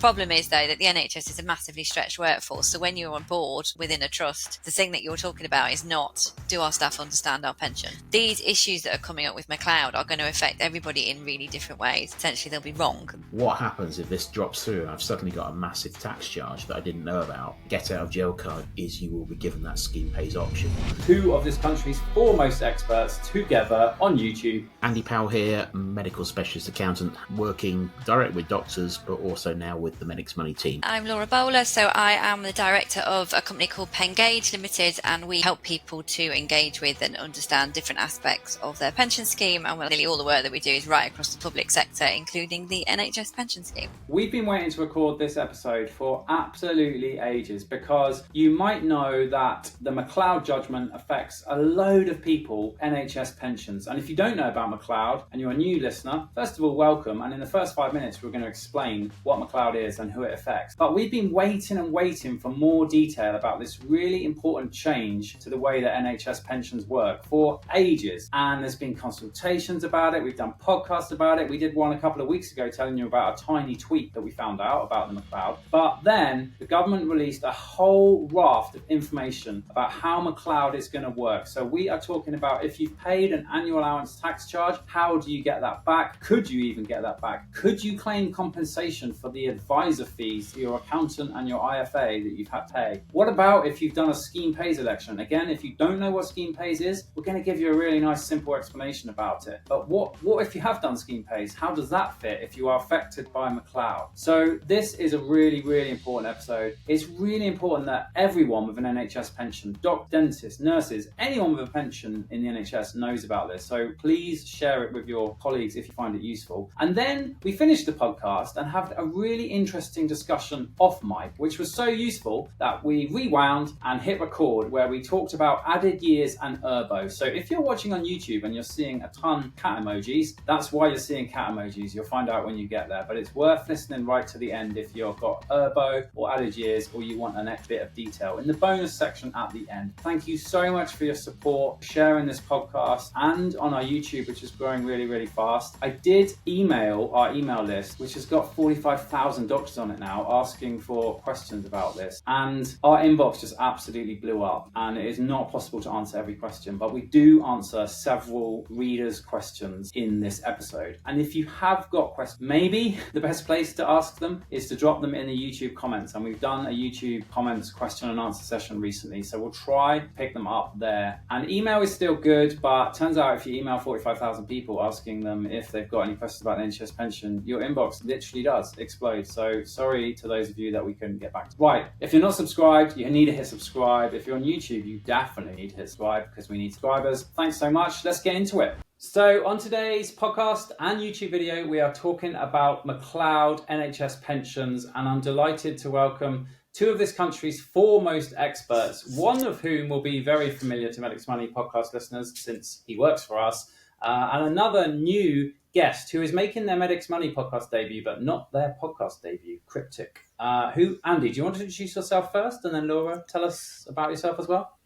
Problem is, though, that the NHS is a massively stretched workforce. So when you're on board within a trust, the thing that you're talking about is not, do our staff understand our pension? These issues that are coming up with McLeod are going to affect everybody in really different ways. Essentially, they'll be wrong. What happens if this drops through and I've suddenly got a massive tax charge that I didn't know about? Get out of jail card is you will be given that scheme pays option. Two of this country's foremost experts together on YouTube. Andy Powell here, medical specialist accountant, working direct with doctors, but also now with the Medics Money team. I'm Laura Bowler, so I am the director of a company called Pengage Limited, and we help people to engage with and understand different aspects of their pension scheme, and nearly all the work that we do is right across the public sector, including the NHS Pension Scheme. We've been waiting to record this episode for absolutely ages because you might know that the McLeod judgment affects a load of people, NHS pensions. And if you don't know about McLeod and you're a new listener, first of all, welcome. And in the first 5 minutes, we're going to explain what McLeod is and who it affects. But we've been waiting for more detail about this really important change to the way that NHS pensions work for ages. And there's been consultations about it. We've done podcasts about it. We did one a couple of weeks ago telling you about a tiny tweet that we found out about the McLeod. But then the government released a whole raft of information about how McLeod is going to work. So we are talking about if you've paid an annual allowance tax charge, how do you get that back? Could you even get that back? Could you claim compensation for the advisor fees to your accountant and your IFA that you've had to pay? What about if you've done a scheme pays election? Again, if you don't know what scheme pays is, we're going to give you a really nice simple explanation about it. But what if you have done scheme pays? How does that fit if you are affected by McLeod? So this is a really, really important episode. It's really important that everyone with an NHS pension, dentists, nurses, anyone with a pension in the NHS knows about this. So please share it with your colleagues if you find it useful. And then we finished the podcast and had a really interesting discussion off mic, which was so useful that we rewound and hit record, where we talked about added years and ERBO. So if you're watching on YouTube and you're seeing a ton of cat emojis, that's why you're seeing cat emojis. You'll find out when you get there, but it's worth listening right to the end if you've got ERBO or added years, or you want a next bit of detail in the bonus section at the end. Thank you so much for your support, sharing this podcast, and on our YouTube, which is growing really, really fast. I did email our email list, which has got 45,000 doctors on it now, asking for questions about this. And our inbox just absolutely blew up, and it is not possible to answer every question, but we do answer several readers' questions in this episode. And if you have got questions, maybe the best place to ask them is to drop them in the YouTube comments. And we've done a YouTube comments question and answer session recently, so we'll try to pick them up there. And email is still good, but turns out if you email 45,000 people asking them if they've got any questions about the NHS pension, your inbox literally does explode. So sorry to those of you that we couldn't get back to. Right, if you're not subscribed, you need to hit subscribe. If you're on YouTube, you definitely need to hit subscribe because we need subscribers. Thanks so much. Let's get into it. So on today's podcast and YouTube video, we are talking about McLeod NHS pensions, and I'm delighted to welcome two of this country's foremost experts, one of whom will be very familiar to Medics Money podcast listeners since he works for us, and another new guest who is making their Medics Money podcast debut, but not their podcast debut, Cryptic. Andy, do you want to introduce yourself first, and then Laura, tell us about yourself as well?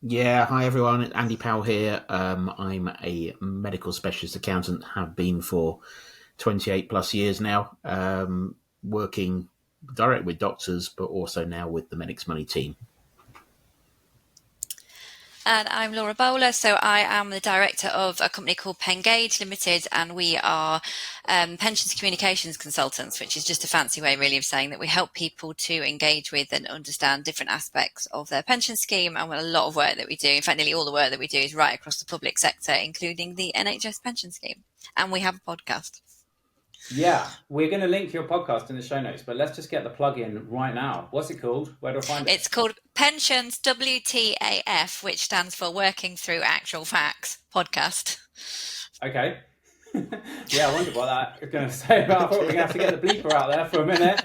Yeah, hi everyone, it's Andy Powell here. I'm a medical specialist accountant, have been for 28 plus years now, working direct with doctors, but also now with the Medics Money team. And I'm Laura Bowler, so I am the director of a company called Pengage Limited, and we are pensions communications consultants, which is just a fancy way really of saying that we help people to engage with and understand different aspects of their pension scheme. And a lot of work that we do, in fact nearly all the work that we do, is right across the public sector, including the NHS Pension Scheme. And we have a podcast. Yeah, we're going to link your podcast in the show notes, but let's just get the plug in right now. What's it called? Where do I find it? It's called Pensions WTAF, which stands for Working Through Actual Facts Podcast. Okay. Yeah, I wondered what that was going to say about. I thought we were going to have to get the bleeper out there for a minute.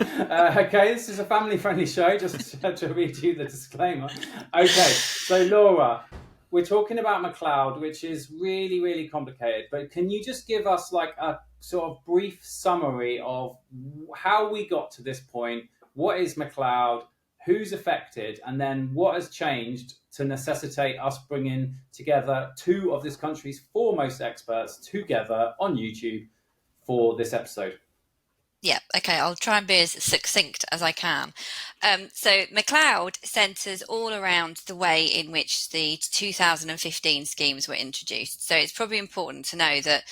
Okay, this is a family-friendly show, just to read you the disclaimer. Okay, so Laura, we're talking about McLeod, which is really, really complicated, but can you just give us like a sort of brief summary of how we got to this point? What is McLeod? Who's affected? And then what has changed to necessitate us bringing together two of this country's foremost experts together on YouTube for this episode? Yeah, okay, I'll try and be as succinct as I can. So McLeod centres all around the way in which the 2015 schemes were introduced. So it's probably important to know that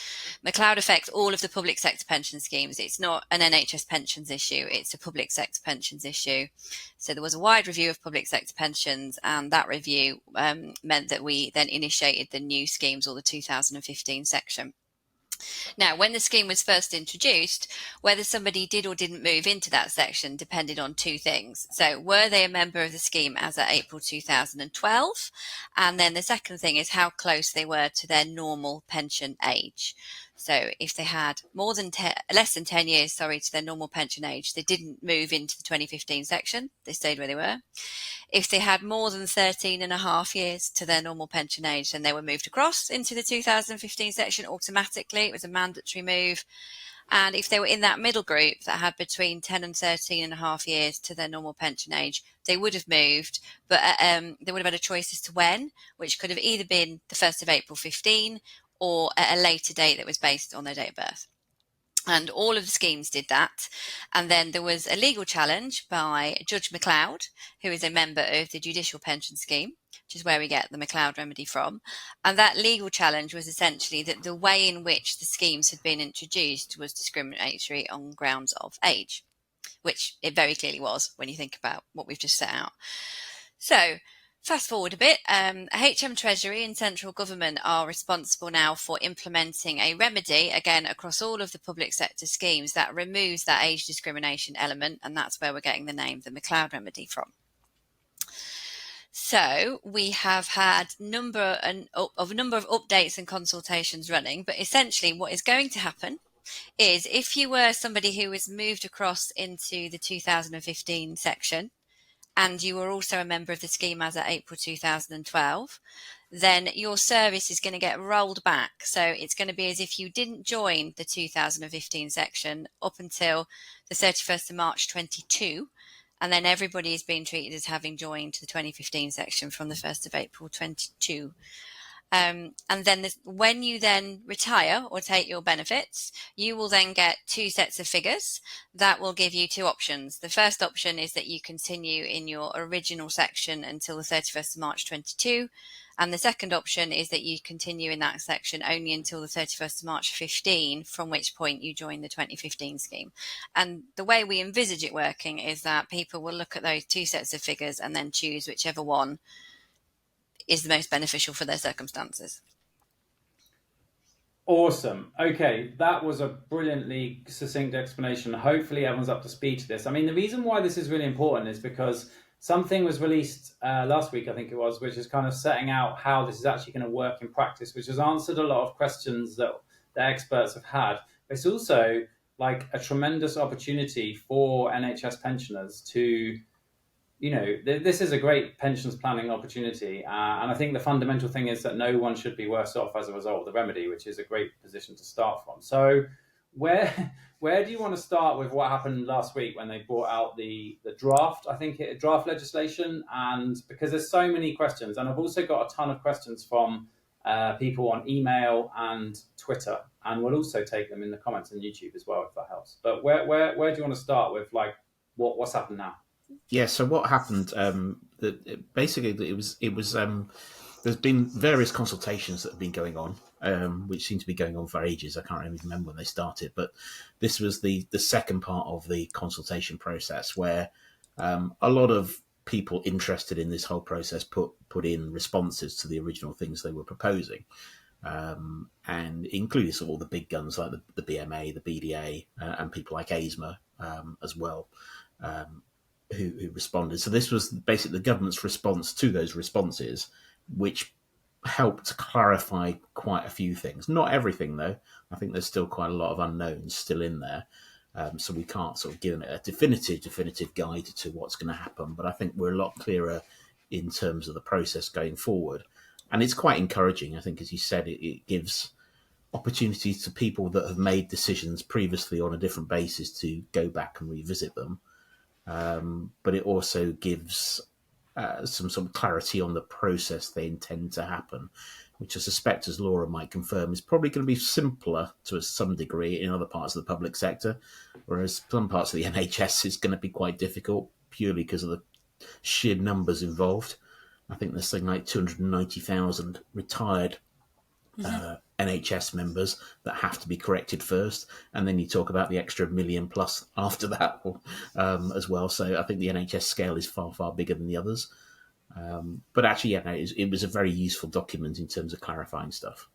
McLeod affects all of the public sector pension schemes. It's not an NHS pensions issue, it's a public sector pensions issue. So there was a wide review of public sector pensions, and that review meant that we then initiated the new schemes, or the 2015 section. Now, when the scheme was first introduced, whether somebody did or didn't move into that section depended on two things. So, were they a member of the scheme as at April 2012? And then the second thing is how close they were to their normal pension age. So, if they had less than 10 years, to their normal pension age, they didn't move into the 2015 section. They stayed where they were. If they had more than 13 and a half years to their normal pension age, then they were moved across into the 2015 section automatically. It was a mandatory move. And if they were in that middle group that had between 10 and 13 and a half years to their normal pension age, they would have moved, but they would have had a choice as to when, which could have either been the 1st of April 15 or at a later date that was based on their date of birth. And all of the schemes did that. And then there was a legal challenge by Judge McLeod, who is a member of the Judicial Pension Scheme, which is where we get the McLeod remedy from. And that legal challenge was essentially that the way in which the schemes had been introduced was discriminatory on grounds of age, which it very clearly was when you think about what we've just set out. So, fast forward a bit, HM Treasury and central government are responsible now for implementing a remedy, again, across all of the public sector schemes that removes that age discrimination element, and that's where we're getting the name the McLeod remedy from. So we have had a number of updates and consultations running, but essentially what is going to happen is if you were somebody who was moved across into the 2015 section, and you were also a member of the scheme as at April 2012, then your service is going to get rolled back. So it's going to be as if you didn't join the 2015 section up until the 31st of March 22, and then everybody is being treated as having joined the 2015 section from the 1st of April 22. And then when you then retire or take your benefits, you will then get two sets of figures that will give you two options. The first option is that you continue in your original section until the 31st of March 22. And the second option is that you continue in that section only until the 31st of March 15, from which point you join the 2015 scheme. And the way we envisage it working is that people will look at those two sets of figures and then choose whichever one is the most beneficial for their circumstances. Awesome. Okay, that was a brilliantly succinct explanation. Hopefully everyone's up to speed to this. I mean, the reason why this is really important is because something was released last week, I think it was, which is kind of setting out how this is actually going to work in practice, which has answered a lot of questions that the experts have had. But it's also like a tremendous opportunity for NHS pensioners to, this is a great pensions planning opportunity. And I think the fundamental thing is that no one should be worse off as a result of the remedy, which is a great position to start from. So where do you want to start with what happened last week when they brought out the draft, draft legislation? And because there's so many questions, and I've also got a ton of questions from people on email and Twitter, and we'll also take them in the comments on YouTube as well, if that helps. But where do you want to start with, like, what's happened now? Yeah, so what happened? Basically, it was. There's been various consultations that have been going on, which seem to be going on for ages. I can't even remember when they started, but this was the second part of the consultation process, where a lot of people interested in this whole process put in responses to the original things they were proposing, and including sort of all the big guns like the BMA, the BDA, and people like ASMA as well. Who responded. So this was basically the government's response to those responses, which helped clarify quite a few things. Not everything, though. I think there's still quite a lot of unknowns still in there. So we can't sort of give it a definitive guide to what's going to happen. But I think we're a lot clearer in terms of the process going forward. And it's quite encouraging. I think, as you said, it gives opportunities to people that have made decisions previously on a different basis to go back and revisit them. But it also gives some sort of clarity on the process they intend to happen. which I suspect, as Laura might confirm, is probably going to be simpler to some degree in other parts of the public sector, whereas some parts of the NHS is going to be quite difficult purely because of the sheer numbers involved. I think there's something like 290,000 retired NHS members that have to be corrected first, and then you talk about the extra million plus after that as well. So I think the NHS scale is far, far bigger than the others. But actually, yeah, no, it was a very useful document in terms of clarifying stuff.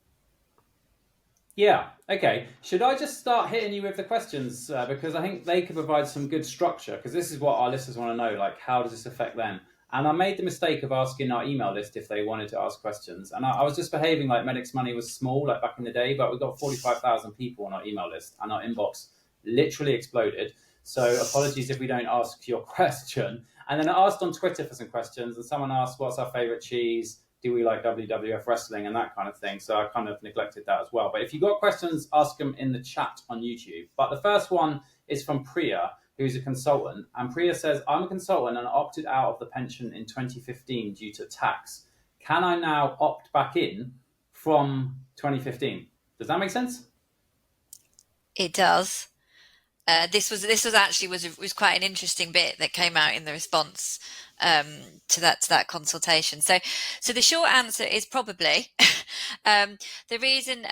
Yeah, okay. Should I just start hitting you with the questions? Because I think they could provide some good structure, because this is what our listeners want to know, like, how does this affect them? And I made the mistake of asking our email list if they wanted to ask questions. And I was just behaving like Medics Money was small, like back in the day, but we've got 45,000 people on our email list, and our inbox literally exploded. So apologies if we don't ask your question. And then I asked on Twitter for some questions, and someone asked, what's our favorite cheese? Do we like WWF wrestling and that kind of thing? So I kind of neglected that as well. But if you've got questions, ask them in the chat on YouTube. But the first one is from Priya, who's a consultant. And Priya says, I'm a consultant and opted out of the pension in 2015 due to tax. Can I now opt back in from 2015? Does that make sense? It does. This was actually was quite an interesting bit that came out in the response to that consultation. So the short answer is probably. The reason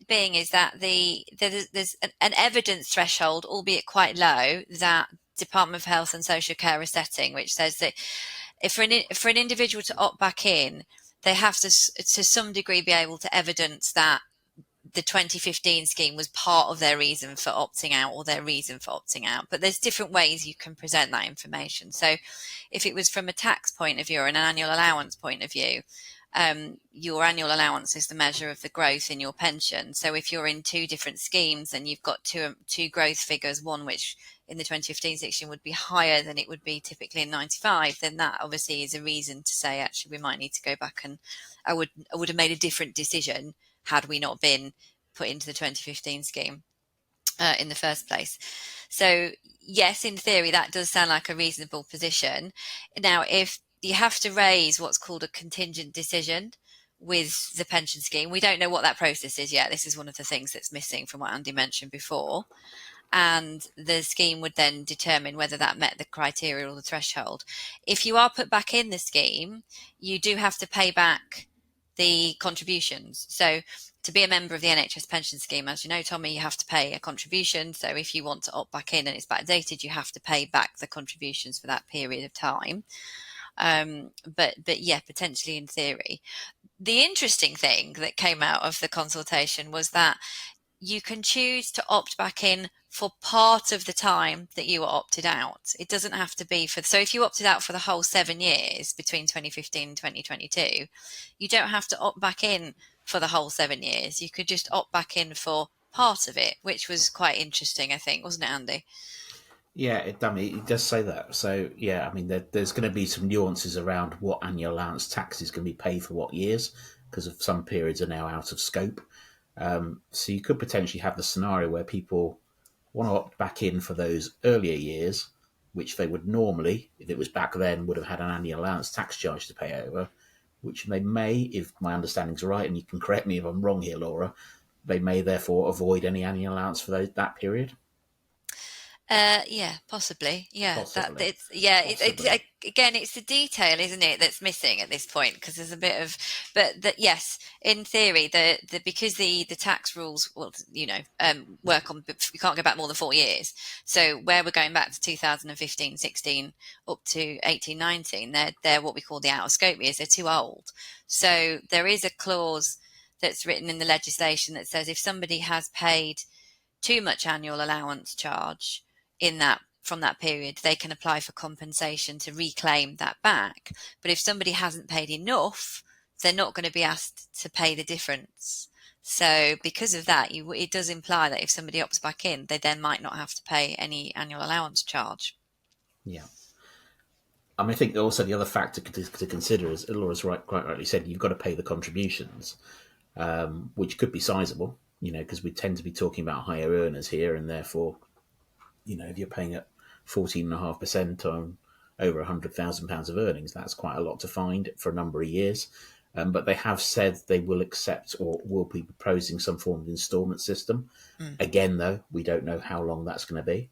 being is that there's an evidence threshold, albeit quite low, that Department of Health and Social Care are setting, which says that if for an individual to opt back in, they have to some degree be able to evidence that the 2015 scheme was part of their reason for opting out or their reason for opting out. But there's different ways you can present that information. So if it was from a tax point of view or an annual allowance point of view, your annual allowance is the measure of the growth in your pension. So if you're in two different schemes and you've got two growth figures, one which in the 2015 section would be higher than it would be typically in 95, then that obviously is a reason to say, actually, we might need to go back, and I would have made a different decision had we not been put into the 2015 scheme in the first place. So yes, in theory, that does sound like a reasonable position. Now, if you have to raise what's called a contingent decision with the pension scheme, we don't know what that process is yet. This is one of the things that's missing from what Andy mentioned before. And the scheme would then determine whether that met the criteria or the threshold. If you are put back in the scheme, you do have to pay back the contributions. So to be a member of the NHS pension scheme, as you know, Tommy, you have to pay a contribution. So if you want to opt back in and it's backdated, you have to pay back the contributions for that period of time. But yeah, potentially in theory. The interesting thing that came out of the consultation was that you can choose to opt back in for part of the time that you were opted out. It doesn't have to be so if you opted out for the whole 7 years between 2015 and 2022, you don't have to opt back in for the whole 7 years. You could just opt back in for part of it, which was quite interesting, I think, wasn't it, Andy? Yeah, it does say that. So, yeah, I mean, there's going to be some nuances around what annual allowance tax is going to be paid for what years, because of some periods are now out of scope. So you could potentially have the scenario where people want to opt back in for those earlier years, which they would normally, if it was back then, would have had an annual allowance tax charge to pay over, which they may, if my understanding's right, and you can correct me if I'm wrong here, Laura, they may therefore avoid any annual allowance for that period. Yeah, possibly. Yeah, Possibly. Again, it's the detail, isn't it, that's missing at this point, because there's a bit of, yes, in theory, because the tax rules, work on, we can't go back more than 4 years. So where we're going back to 2015, 16, up to 18, 19, they're what we call the out of scope years. They're too old. So there is a clause that's written in the legislation that says if somebody has paid too much annual allowance charge from that period, they can apply for compensation to reclaim that back. But if somebody hasn't paid enough, they're not going to be asked to pay the difference. So because of that, it does imply that if somebody opts back in, they then might not have to pay any annual allowance charge. Yeah. I mean, I think also the other factor to consider is, Laura's quite rightly said, you've got to pay the contributions, which could be sizable, because we tend to be talking about higher earners here, and therefore, if you're paying at 14.5% on over £100,000 of earnings, that's quite a lot to find for a number of years. But they have said they will accept or will be proposing some form of instalment system. Again, though, we don't know how long that's going to be.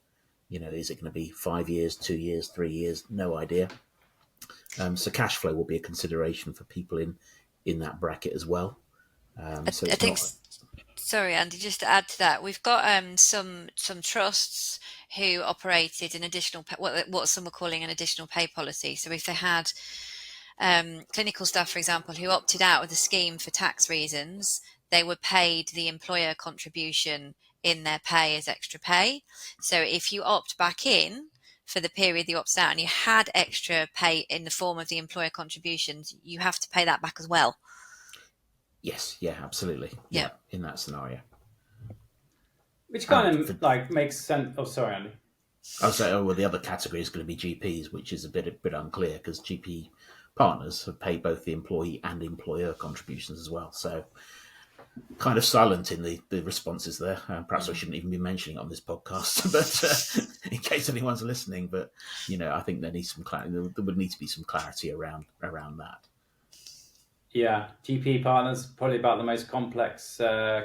Is it going to be 5 years, 2 years, 3 years? No idea. So cash flow will be a consideration for people in that bracket as well. So I think. Sorry, Andy. Just to add to that, we've got some trusts who operated an additional what some were calling an additional pay policy. So if they had clinical staff, for example, who opted out of the scheme for tax reasons, they were paid the employer contribution in their pay as extra pay. So if you opt back in for the period you opted out and you had extra pay in the form of the employer contributions, you have to pay that back as well. Yes, yeah, absolutely. Yeah, in that scenario. Which kind of makes sense. Oh, sorry, Andy. I'll say, the other category is going to be GPs, which is a bit unclear because GP partners have paid both the employee and employer contributions as well. So kind of silent in the responses there. Perhaps I shouldn't even be mentioning it on this podcast, but in case anyone's listening. But I think there needs some clarity. There would need to be some clarity around that. Yeah, GP partners, probably about the most complex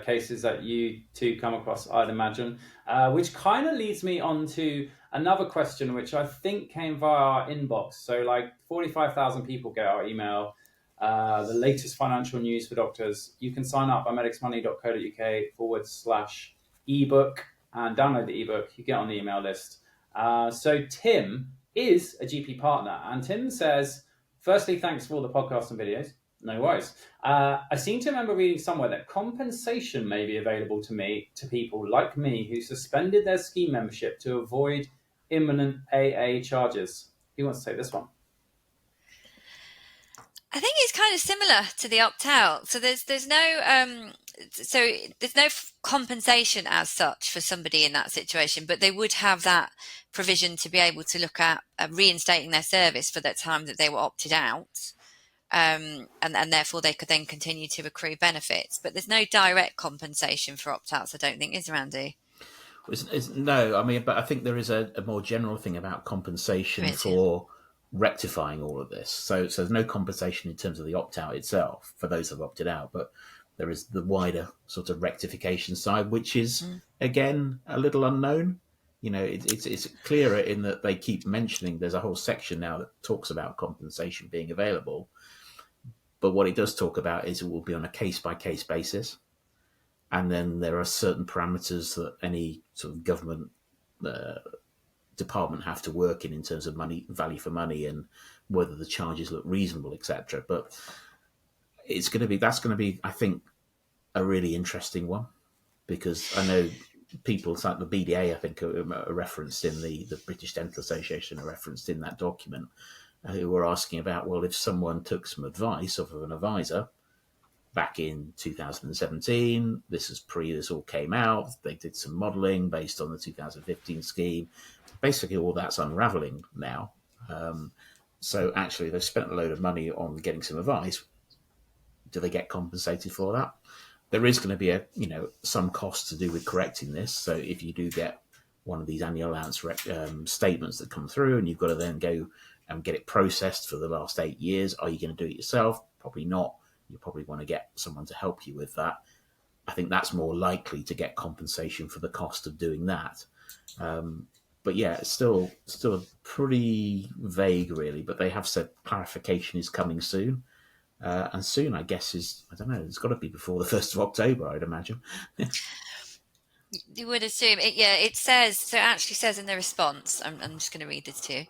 cases that you two come across, I'd imagine. Which kind of leads me on to another question, which I think came via our inbox. So 45,000 people get our email, the latest financial news for doctors. You can sign up at medicsmoney.co.uk/ebook and download the ebook. You get on the email list. So Tim is a GP partner. And Tim says, firstly, thanks for all the podcasts and videos. No worries. I seem to remember reading somewhere that compensation may be available to people like me who suspended their scheme membership to avoid imminent AA charges. Who wants to take this one? I think it's kind of similar to the opt-out. So there's no compensation as such for somebody in that situation, but they would have that provision to be able to look at reinstating their service for that time that they were opted out. And therefore they could then continue to accrue benefits. But there's no direct compensation for opt-outs, I don't think, is there, Andy? No, but I think there is a more general thing about compensation for rectifying all of this. So there's no compensation in terms of the opt-out itself for those who have opted out, but there is the wider sort of rectification side, which is, again, a little unknown. It's clearer in that they keep mentioning there's a whole section now that talks about compensation being available. But what it does talk about is it will be on a case-by-case basis. And then there are certain parameters that any sort of government department have to work in terms of value for money and whether the charges look reasonable, etc. But that's going to be, I think, a really interesting one, because I know people like the BDA, I think, are referenced in the British Dental Association, are referenced in that document, who were asking about, well, if someone took some advice off of an advisor back in 2017, this is this all came out, they did some modelling based on the 2015 scheme. Basically, all that's unravelling now. So actually, they've spent a load of money on getting some advice. Do they get compensated for that? There is going to be some cost to do with correcting this. So if you do get one of these annual allowance statements that come through, and you've got to then go and get it processed for the last 8 years, are you going to do it yourself? Probably not. You probably want to get someone to help you with that. I think that's more likely to get compensation for the cost of doing that. But yeah, it's still pretty vague, really. But they have said clarification is coming soon. And soon, I guess, I don't know, it's got to be before the 1st of October, I'd imagine. You would assume. It says, so it actually says in the response, I'm just going to read this to you.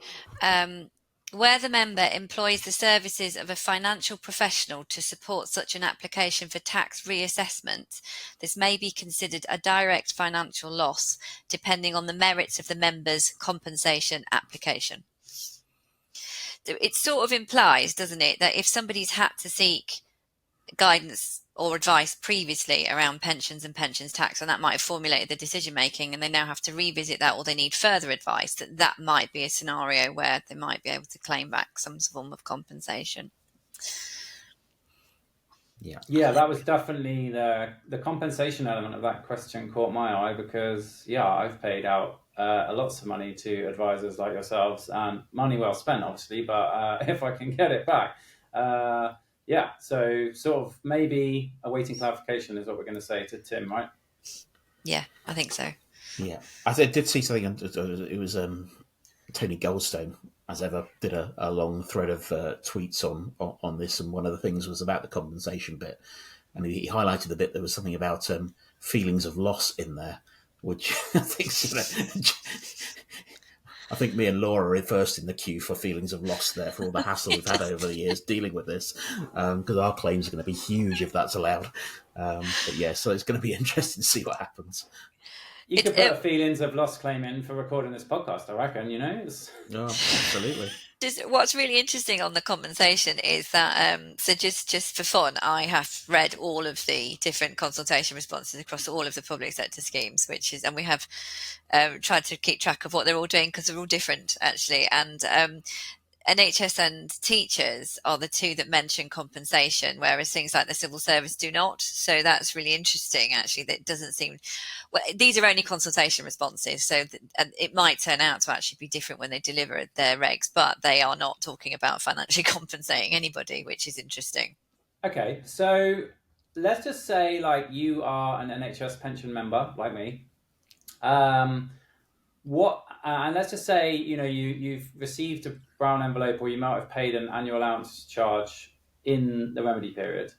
Where the member employs the services of a financial professional to support such an application for tax reassessment, this may be considered a direct financial loss, depending on the merits of the member's compensation application. It sort of implies, doesn't it, that if somebody's had to seek guidance or advice previously around pensions and pensions tax, and that might have formulated the decision making, and they now have to revisit that, or they need further advice, that might be a scenario where they might be able to claim back some form of compensation. Yeah, that was definitely the compensation element of that question caught my eye, because I've paid out lots of money to advisors like yourselves, and money well spent, obviously, but if I can get it back, Yeah, so sort of maybe awaiting clarification is what we're going to say to Tim, right? Yeah, I think so. Yeah, I did see something. It was Tony Goldstone, as ever, did a long thread of tweets on this, and one of the things was about the compensation bit, and he highlighted the bit there was something about feelings of loss in there, which I think I think me and Laura are first in the queue for feelings of loss there for all the hassle we've had over the years dealing with this, because our claims are going to be huge if that's allowed. But yeah, so it's going to be interesting to see what happens. You could put feelings of loss claim in for recording this podcast, I reckon, you know? Oh, absolutely. What's really interesting on the compensation is that, so just for fun, I have read all of the different consultation responses across all of the public sector schemes, and we have tried to keep track of what they're all doing because they're all different actually. And NHS and teachers are the two that mention compensation, whereas things like the civil service do not. So that's really interesting, actually. That doesn't seem. Well, these are only consultation responses, so and it might turn out to actually be different when they deliver their regs, but they are not talking about financially compensating anybody, which is interesting. Okay, so let's just say, like, you are an NHS pension member, like me. And let's just say, you know, you've received a brown envelope, or you might have paid an annual allowance charge in the remedy period.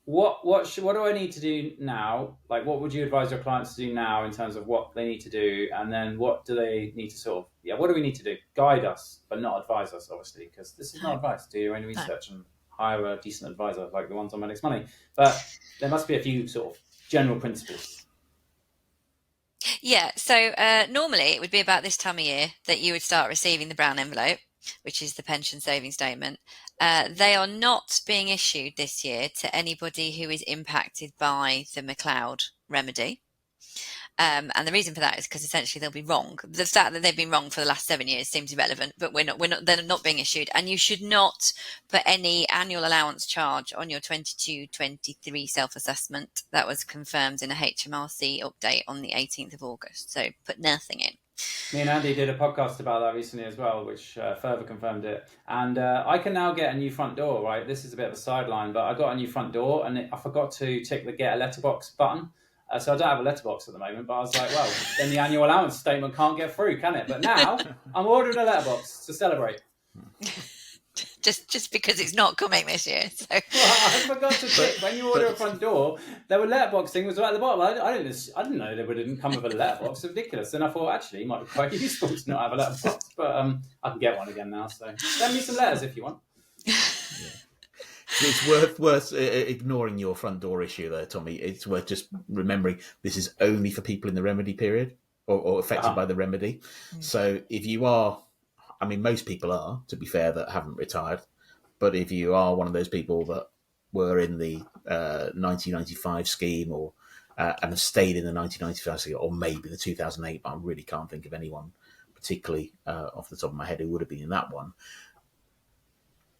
What do I need to do now? Like, what would you advise your clients to do now in terms of what they need to do, and then what do they need to sort of, what do we need to do? Guide us, but not advise us, obviously, because this is not advice. Do your own research and hire a decent advisor like the ones on Medic's Money. But there must be a few sort of general principles. Yeah, so normally it would be about this time of year that you would start receiving the brown envelope, which is the pension savings statement. They are not being issued this year to anybody who is impacted by the McLeod remedy. And the reason for that is because essentially they'll be wrong. The fact that they've been wrong for the last 7 years seems irrelevant, but they're not being issued. And you should not put any annual allowance charge on your 22-23 self-assessment. That was confirmed in a HMRC update on the 18th of August. So put nothing in. Me and Andy did a podcast about that recently as well, which further confirmed it. And I can now get a new front door, right? This is a bit of a sideline, but I got a new front door, and I forgot to tick the get a letterbox button. So I don't have a letterbox at the moment, but I was like, well, then the annual allowance statement can't get through, can it? But now I'm ordering a letterbox to celebrate. Just because it's not coming this year. So. Well, I forgot to tick when you order a front door. There were letterbox thing was right at the bottom. I didn't know they didn't come with a letterbox. It's ridiculous. And I thought actually it might be quite useful to not have a letterbox, but I can get one again now. So send me some letters if you want. Yeah. It's worth ignoring your front door issue there, Tommy. It's worth just remembering this is only for people in the remedy period or affected by the remedy. So if you are, I mean, most people are, to be fair, that haven't retired. But if you are one of those people that were in the 1995 scheme or and have stayed in the 1995 scheme, or maybe the 2008, but I really can't think of anyone particularly off the top of my head who would have been in that one.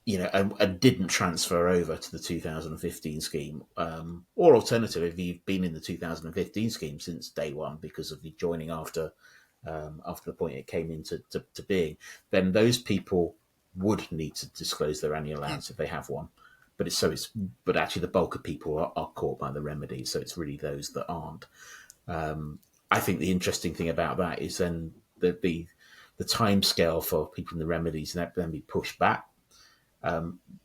You know, and didn't transfer over to the 2015 scheme, or alternative, if you've been in the 2015 scheme since day one because of you joining after the point it came into being, then those people would need to disclose their annual allowance if they have one. But actually, the bulk of people are caught by the remedy, so it's really those that aren't. I think the interesting thing about that is then the time scale for people in the remedies and then be pushed back.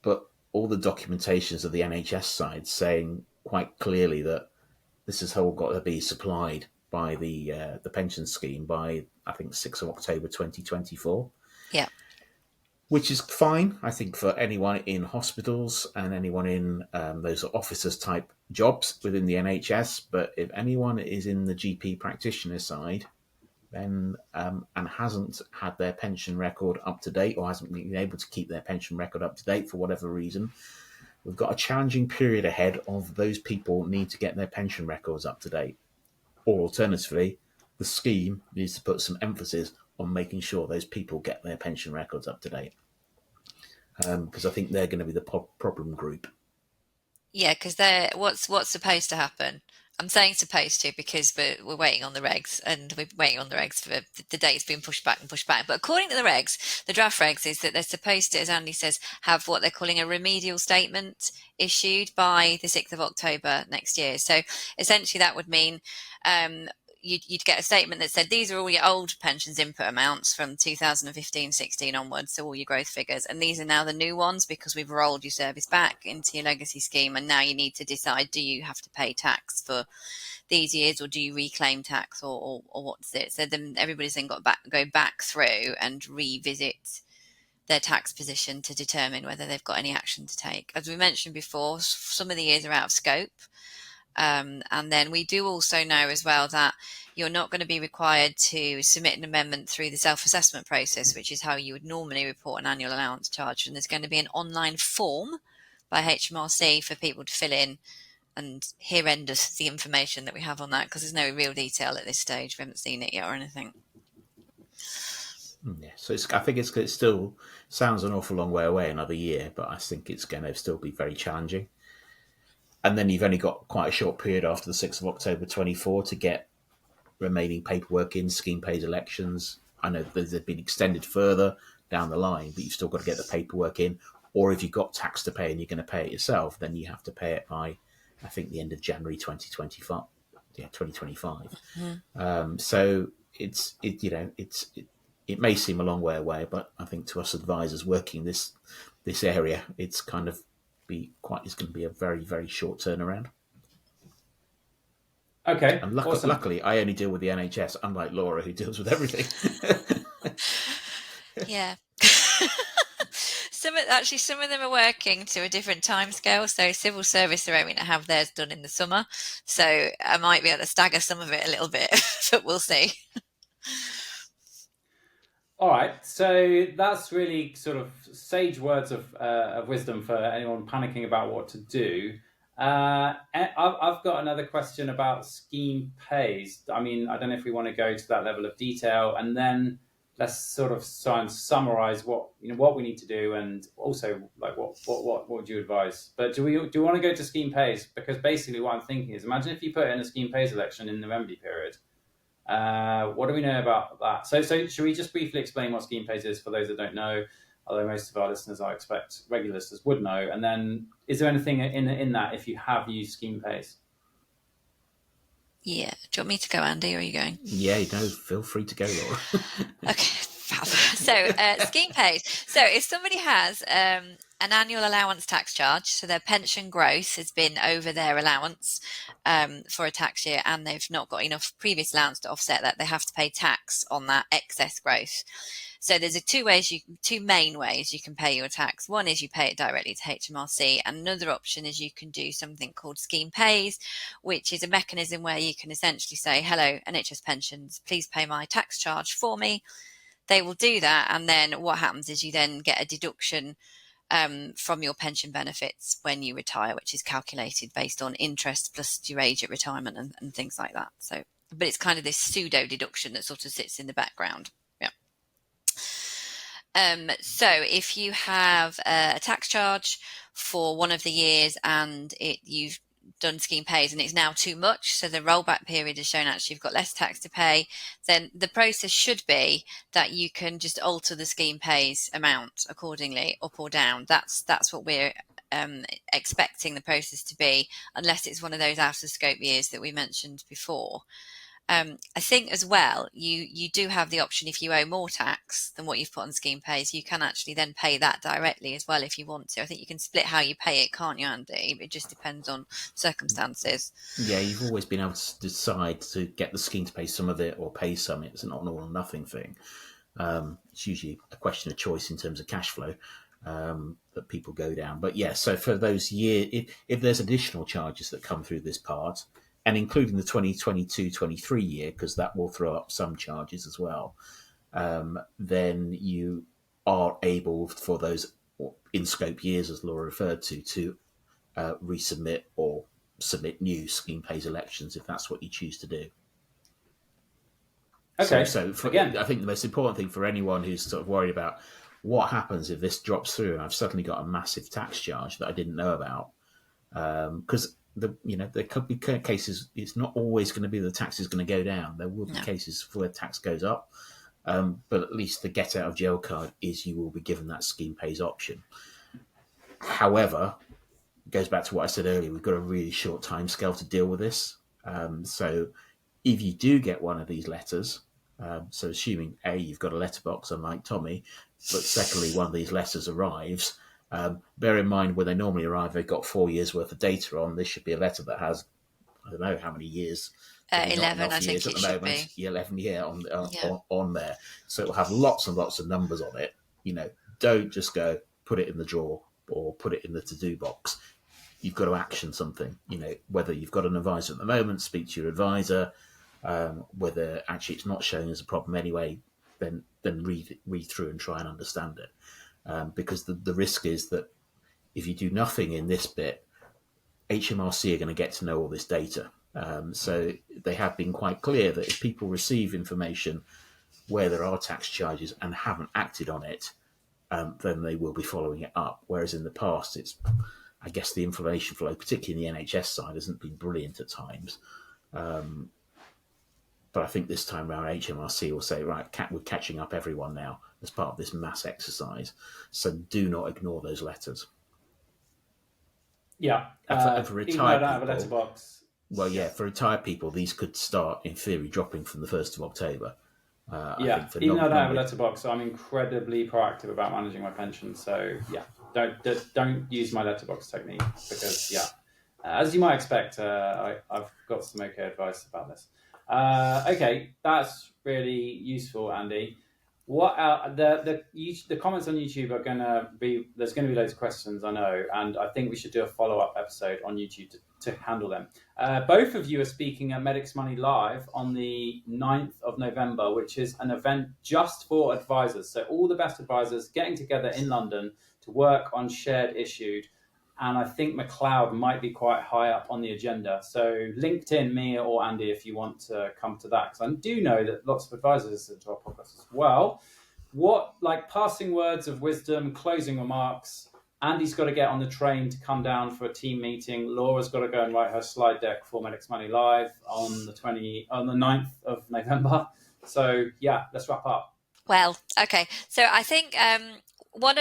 But all the documentations of the NHS side saying quite clearly that this has all got to be supplied by the pension scheme by, I think, 6th of October 2024. Yeah. Which is fine, I think, for anyone in hospitals and anyone in those officers type jobs within the NHS. But if anyone is in the GP practitioner side, then and hasn't had their pension record up to date or hasn't been able to keep their pension record up to date for whatever reason, we've got a challenging period ahead of those people need to get their pension records up to date. Or alternatively, the scheme needs to put some emphasis on making sure those people get their pension records up to date. Because I think they're going to be the problem group. Yeah, because what's supposed to happen I'm saying supposed to because we're waiting on the regs, and we're waiting on the regs for the date's being pushed back and pushed back. But according to the regs, the draft regs is that they're supposed to, as Andy says, have what they're calling a remedial statement issued by the 6th of October next year. So essentially that would mean you'd get a statement that said these are all your old pensions input amounts from 2015-16 onwards, so all your growth figures, and these are now the new ones because we've rolled your service back into your legacy scheme, and now you need to decide, do you have to pay tax for these years, or do you reclaim tax, or what's it? So then everybody's then got go back through and revisit their tax position to determine whether they've got any action to take. As we mentioned before, some of the years are out of scope. And then we do also know as well that you're not going to be required to submit an amendment through the self-assessment process, which is how you would normally report an annual allowance charge. And there's going to be an online form by HMRC for people to fill in, and here endeth the information that we have on that, because there's no real detail at this stage. We haven't seen it yet or anything. Yeah, so I think it still sounds an awful long way away, another year, but I think it's going to still be very challenging. And then you've only got quite a short period after the 6th of October 24 to get remaining paperwork in, scheme pays elections. I know they've been extended further down the line, but you've still got to get the paperwork in. Or if you've got tax to pay and you're going to pay it yourself, then you have to pay it by, I think, the end of January 2025. Yeah, 2025. Mm-hmm. So it may seem a long way away, but I think to us advisors working this area, it's kind of it's going to be a very, very short turnaround. Okay. And awesome. Luckily, I only deal with the NHS, unlike Laura, who deals with everything. Yeah. Some of them are working to a different timescale. So civil service are aiming to have theirs done in the summer. So I might be able to stagger some of it a little bit, but we'll see. All right, so that's really sort of sage words of wisdom for anyone panicking about what to do. I've got another question about scheme pays. I mean, I don't know if we want to go to that level of detail, and then let's sort of try and summarize what we need to do, and also like what would you advise? But do we want to go to scheme pays? Because basically, what I'm thinking is, imagine if you put in a scheme pays election in the remedy period. What do we know about that? So should we just briefly explain what scheme pays is for those that don't know, although most of our listeners, I expect, regular listeners would know. And then is there anything in that if you have used scheme pays? Yeah. Do you want me to go, Andy, or are you going? Yeah, feel free to go, Laura. Okay, fab. So scheme pays. So if somebody has an annual allowance tax charge, so their pension growth has been over their allowance for a tax year, and they've not got enough previous allowance to offset that, they have to pay tax on that excess growth. So there's two main ways you can pay your tax. One is you pay it directly to HMRC, and another option is you can do something called scheme pays, which is a mechanism where you can essentially say, hello, NHS Pensions, please pay my tax charge for me. They will do that, and then what happens is you then get a deduction from your pension benefits when you retire, which is calculated based on interest plus your age at retirement and things like that. So, but it's kind of this pseudo deduction that sort of sits in the background. Yeah. So if you have a tax charge for one of the years and you've done scheme pays and it's now too much, so the rollback period has shown actually you've got less tax to pay, then the process should be that you can just alter the scheme pays amount accordingly, up or down. That's what we're expecting the process to be, unless it's one of those out of scope years that we mentioned before. I think as well, you do have the option, if you owe more tax than what you've put on scheme pays, you can actually then pay that directly as well if you want to. I think you can split how you pay it, can't you, Andy? It just depends on circumstances. Yeah, you've always been able to decide to get the scheme to pay some of it or pay some. It's not an all or nothing thing. It's usually a question of choice in terms of cash flow that people go down. But yeah, so for those years, if there's additional charges that come through this part, and including the 2022-23 year, because that will throw up some charges as well, then you are able, for those in-scope years, as Laura referred to resubmit or submit new scheme pays elections if that's what you choose to do. Okay. So again, I think the most important thing for anyone who's sort of worried about what happens if this drops through and I've suddenly got a massive tax charge that I didn't know about, because there could be cases. It's not always going to be the tax is going to go down. There will be cases where tax goes up, but at least the get out of jail card is you will be given that scheme pays option. However, it goes back to what I said earlier. We've got a really short time scale to deal with this. So if you do get one of these letters, so assuming A, you've got a letterbox, unlike Tommy, but secondly, one of these letters arrives. Bear in mind, when they normally arrive, they've got 4 years worth of data on. This should be a letter that has, I don't know how many years. 11, I think it should be. Yeah, 11, on there. So it'll have lots and lots of numbers on it. Don't just go put it in the drawer or put it in the to-do box. You've got to action something. Whether you've got an advisor at the moment, speak to your advisor. Whether actually it's not showing as a problem anyway, then read through and try and understand it. Because the risk is that if you do nothing in this bit, HMRC are going to get to know all this data. So they have been quite clear that if people receive information where there are tax charges and haven't acted on it, then they will be following it up. Whereas in the past, I guess the information flow, particularly in the NHS side, hasn't been brilliant at times. But I think this time around, HMRC will say, right, we're catching up everyone now as part of this mass exercise. So do not ignore those letters. Yeah. For retired even though I don't have a people, letterbox. Well, yeah, for retired people, these could start, in theory, dropping from the 1st of October. Even though I don't have a letterbox, I'm incredibly proactive about managing my pension. So, yeah, don't use my letterbox technique because, as you might expect, I've got some okay advice about this. Okay, that's really useful, Andy. What the comments on YouTube are going to be? There's going to be loads of questions, I know, and I think we should do a follow-up episode on YouTube to handle them. Both of you are speaking at Medics Money Live on the 9th of November, which is an event just for advisors. So all the best advisors getting together in London to work on shared issued. And I think McLeod might be quite high up on the agenda. So LinkedIn me or Andy if you want to come to that, because I do know that lots of advisors listen to our podcast as well. What, passing words of wisdom, closing remarks? Andy's got to get on the train to come down for a team meeting. Laura's got to go and write her slide deck for Medics Money Live on the 9th of November. So let's wrap up. Well, okay. So I think one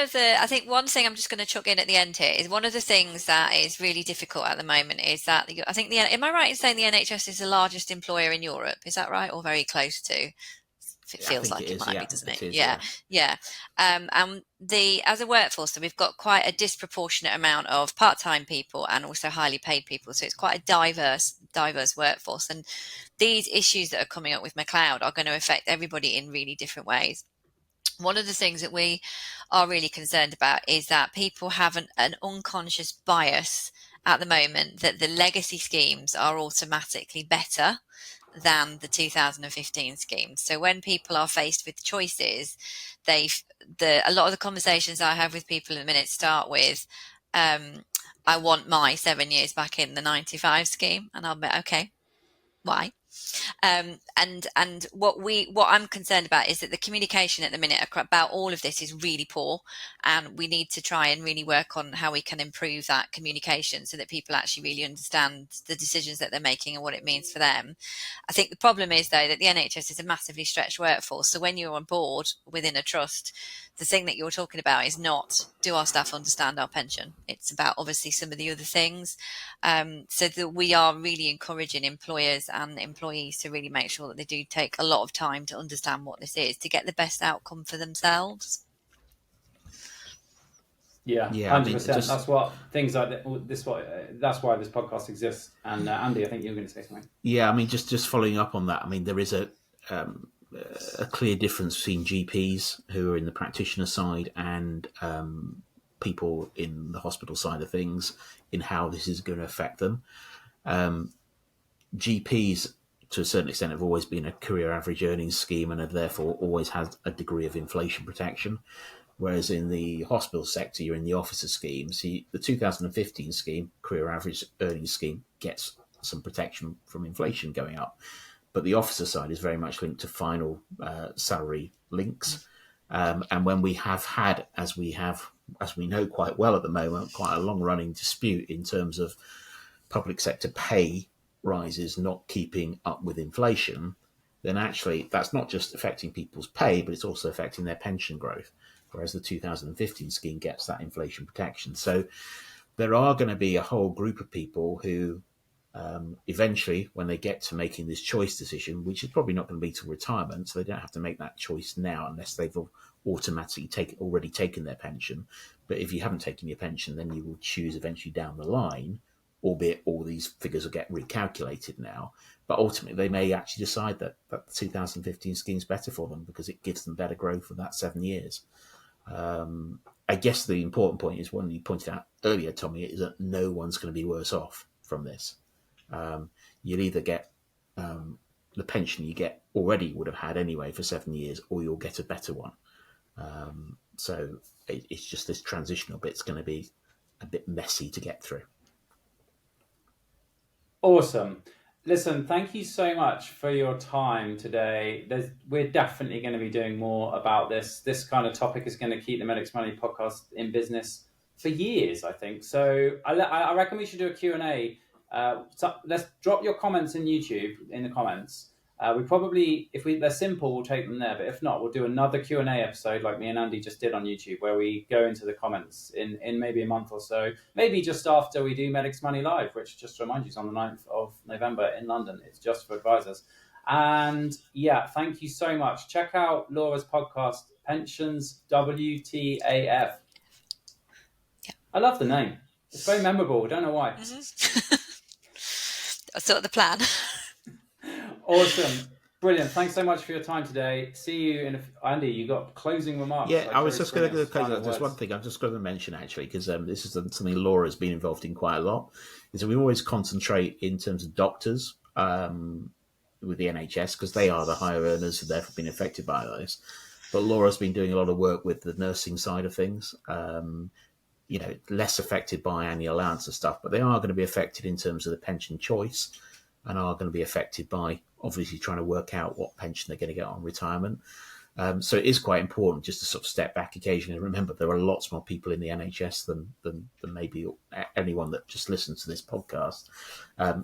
thing I'm just going to chuck in at the end here is one of the things that is really difficult at the moment is that I think am I right in saying the NHS is the largest employer in Europe? Is that right, or very close to? It feels like it might be, doesn't it? Yeah. And as a workforce, so we've got quite a disproportionate amount of part-time people and also highly paid people. So it's quite a diverse workforce. And these issues that are coming up with McLeod are going to affect everybody in really different ways. One of the things that we are really concerned about is that people have an unconscious bias at the moment that the legacy schemes are automatically better than the 2015 schemes. So when people are faced with choices, a lot of the conversations I have with people at the minute start with, I want my 7 years back in the 95 scheme. And I'll be, okay, why? And what I'm concerned about is that the communication at the minute about all of this is really poor, and we need to try and really work on how we can improve that communication so that people actually really understand the decisions that they're making and what it means for them. I think the problem is, though, that the NHS is a massively stretched workforce. So when you're on board within a trust, the thing that you're talking about is not, do our staff understand our pension? It's about obviously some of the other things. So that we are really encouraging employers and employees to really make sure that they do take a lot of time to understand what this is to get the best outcome for themselves. Yeah, 100%. That's what things like this. That's why this podcast exists. And Andy, I think you were going to say something. Yeah, I mean, just following up on that. I mean, there is a clear difference between GPs who are in the practitioner side and people in the hospital side of things in how this is going to affect them. GPs, to a certain extent, have always been a career average earnings scheme and have therefore always had a degree of inflation protection. Whereas in the hospital sector, you're in the officer scheme. See, the 2015 scheme, career average earnings scheme, gets some protection from inflation going up. But the officer side is very much linked to final salary links. And when we have had, as we know quite well at the moment, quite a long-running dispute in terms of public sector pay rises not keeping up with inflation, then actually that's not just affecting people's pay, but it's also affecting their pension growth, whereas the 2015 scheme gets that inflation protection. So there are going to be a whole group of people who eventually, when they get to making this choice decision, which is probably not going to be till retirement, so they don't have to make that choice now unless they've automatically already taken their pension. But if you haven't taken your pension, then you will choose eventually down the line, albeit all these figures will get recalculated now. But ultimately, they may actually decide that the 2015 scheme is better for them because it gives them better growth for that 7 years. I guess the important point is, one you pointed out earlier, Tommy, is that no one's going to be worse off from this. You'll either get the pension you get already would have had anyway for 7 years, or you'll get a better one. So it's just this transitional bit's going to be a bit messy to get through. Awesome. Listen, thank you so much for your time today. We're definitely going to be doing more about this. This kind of topic is going to keep the Medics Money podcast in business for years, I think. So I reckon we should do a Q&A. So let's drop your comments in YouTube in the comments. We probably, if they're simple, we'll take them there. But if not, we'll do another Q&A episode like me and Andy just did on YouTube, where we go into the comments in maybe a month or so. Maybe just after we do Medics Money Live, which, just to remind you, is on the 9th of November in London. It's just for advisors. And yeah, thank you so much. Check out Laura's podcast, Pensions WTAF. Yeah. I love the name. It's very memorable. I don't know why. Mm-hmm. Sort of the plan. Awesome. Brilliant. Thanks so much for your time today. See you in Andy, you got closing remarks. Yeah, I was just going to close out. There's one thing I'm just going to mention, actually, because this is something Laura's been involved in quite a lot, is that we always concentrate in terms of doctors with the NHS, because they are the higher earners and therefore been affected by this. But Laura's been doing a lot of work with the nursing side of things, less affected by annual allowance and stuff, but they are going to be affected in terms of the pension choice, and are going to be affected by obviously trying to work out what pension they're going to get on retirement. So it is quite important just to sort of step back occasionally and remember there are lots more people in the NHS than maybe anyone that just listens to this podcast.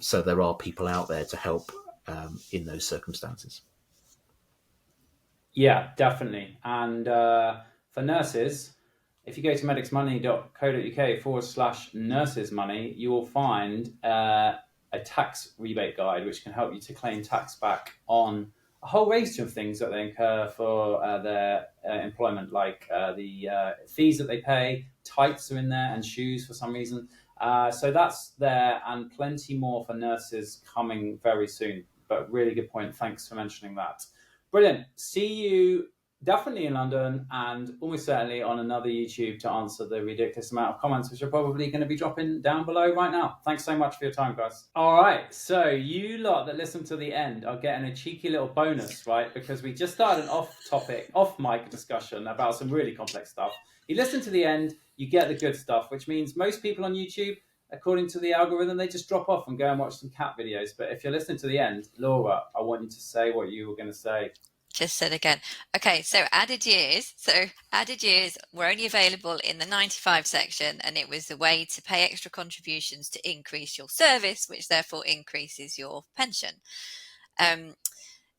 So there are people out there to help in those circumstances. Yeah, definitely. And for nurses, if you go to medicsmoney.co.uk/nursesmoney, you will find a tax rebate guide, which can help you to claim tax back on a whole range of things that they incur for their employment, like the fees that they pay. Tights are in there, and shoes for some reason. So that's there, and plenty more for nurses coming very soon. But really good point. Thanks for mentioning that. Brilliant. See you definitely in London, and almost certainly on another YouTube to answer the ridiculous amount of comments, which are probably going to be dropping down below right now. Thanks so much for your time, guys. All right, so you lot that listen to the end are getting a cheeky little bonus, right? Because we just started an off-mic discussion about some really complex stuff. You listen to the end, you get the good stuff, which means most people on YouTube, according to the algorithm, they just drop off and go and watch some cat videos. But if you're listening to the end, Laura, I want you to say what you were going to say. Just said again. Okay, so added years. So added years were only available in the 95 section, and it was a way to pay extra contributions to increase your service, which therefore increases your pension.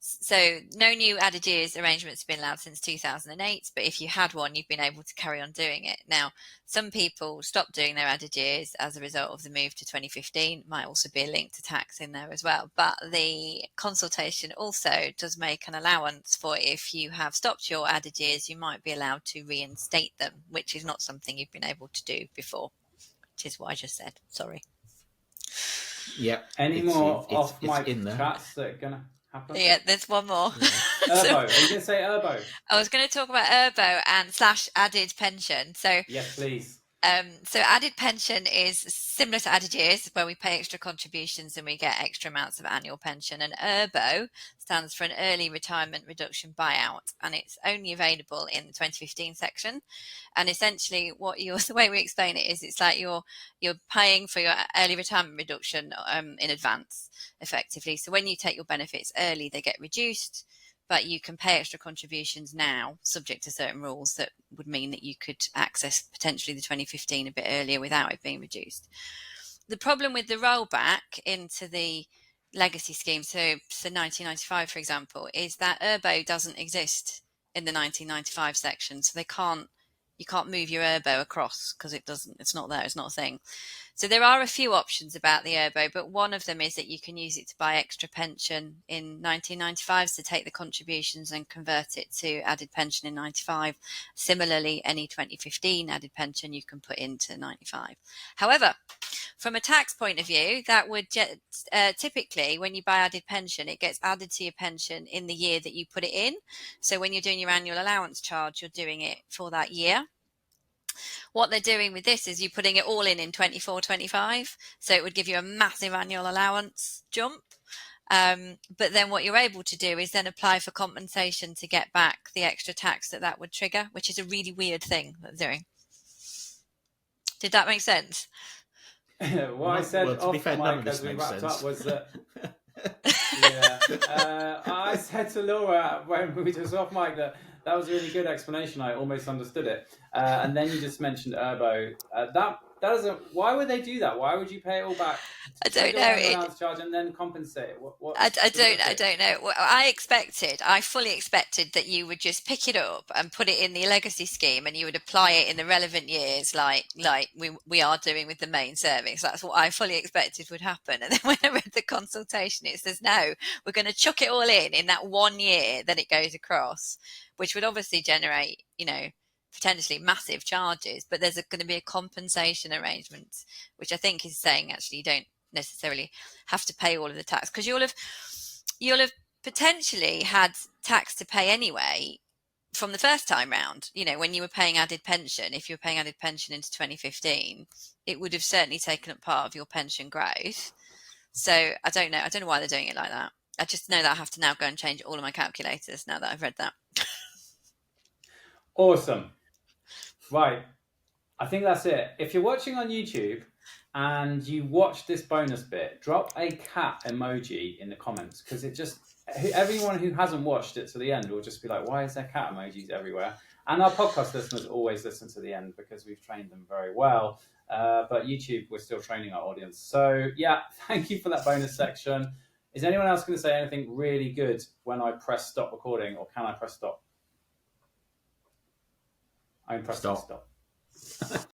So no new added years arrangements have been allowed since 2008, but if you had one, you've been able to carry on doing it. Now, some people stopped doing their added years as a result of the move to 2015. Might also be a link to tax in there as well. But the consultation also does make an allowance for if you have stopped your added years, you might be allowed to reinstate them, which is not something you've been able to do before, which is what I just said. Sorry. Yeah. Any more off-mic chats that are going to happen? Yeah, there's one more. Yeah. ERBO. Are you going to say ERBO? I was going to talk about ERBO and / added pension. So yes, please. So added pension is similar to added years, where we pay extra contributions and we get extra amounts of annual pension. And ERBO stands for an early retirement reduction buyout, and it's only available in the 2015 section. And essentially, the way we explain it is, it's like you're paying for your early retirement reduction in advance, effectively. So when you take your benefits early, they get reduced, but you can pay extra contributions now, subject to certain rules that would mean that you could access potentially the 2015 a bit earlier without it being reduced. the problem with the rollback into the legacy scheme, so 1995, for example, is that ERBO doesn't exist in the 1995 section, so you can't move your ERBO across because it's not there, it's not a thing. So there are a few options about the ERBO, but one of them is that you can use it to buy extra pension in 1995, so take the contributions and convert it to added pension in 95. Similarly, any 2015 added pension you can put into 95. However, from a tax point of view, that would typically, when you buy added pension, it gets added to your pension in the year that you put it in. So when you're doing your annual allowance charge, you're doing it for that year. What they're doing with this is you're putting it all in 24, 25. So it would give you a massive annual allowance jump. But then what you're able to do is then apply for compensation to get back the extra tax that would trigger, which is a really weird thing that they're doing. Did that make sense? What I said off mic as we wrapped up was that I said to Laura when we just off mic that was a really good explanation. I almost understood it, and then you just mentioned ERBO. That doesn't. Why would they do that? Why would you pay it all back? I don't know. Charge and then compensate it. I don't know. Well, I fully expected that you would just pick it up and put it in the legacy scheme, and you would apply it in the relevant years, like we are doing with the main service. That's what I fully expected would happen. And then when I read the consultation, it says no, we're going to chuck it all in that 1 year that it goes across, which would obviously generate, potentially massive charges. But there's going to be a compensation arrangement, which I think is saying actually you don't necessarily have to pay all of the tax, because you'll have potentially had tax to pay anyway from the first time round. When you were paying added pension, if you were paying added pension into 2015, it would have certainly taken up part of your pension growth. So I don't know why they're doing it like that. I just know that I have to now go and change all of my calculators now that I've read that. Awesome. Right, I think that's it. If you're watching on YouTube and you watch this bonus bit, drop a cat emoji in the comments, because everyone who hasn't watched it to the end will just be like, why is there cat emojis everywhere? And our podcast listeners always listen to the end because we've trained them very well. But YouTube, we're still training our audience. So yeah, thank you for that bonus section. Is anyone else going to say anything really good when I press stop recording, or can I press stop? I can press stop.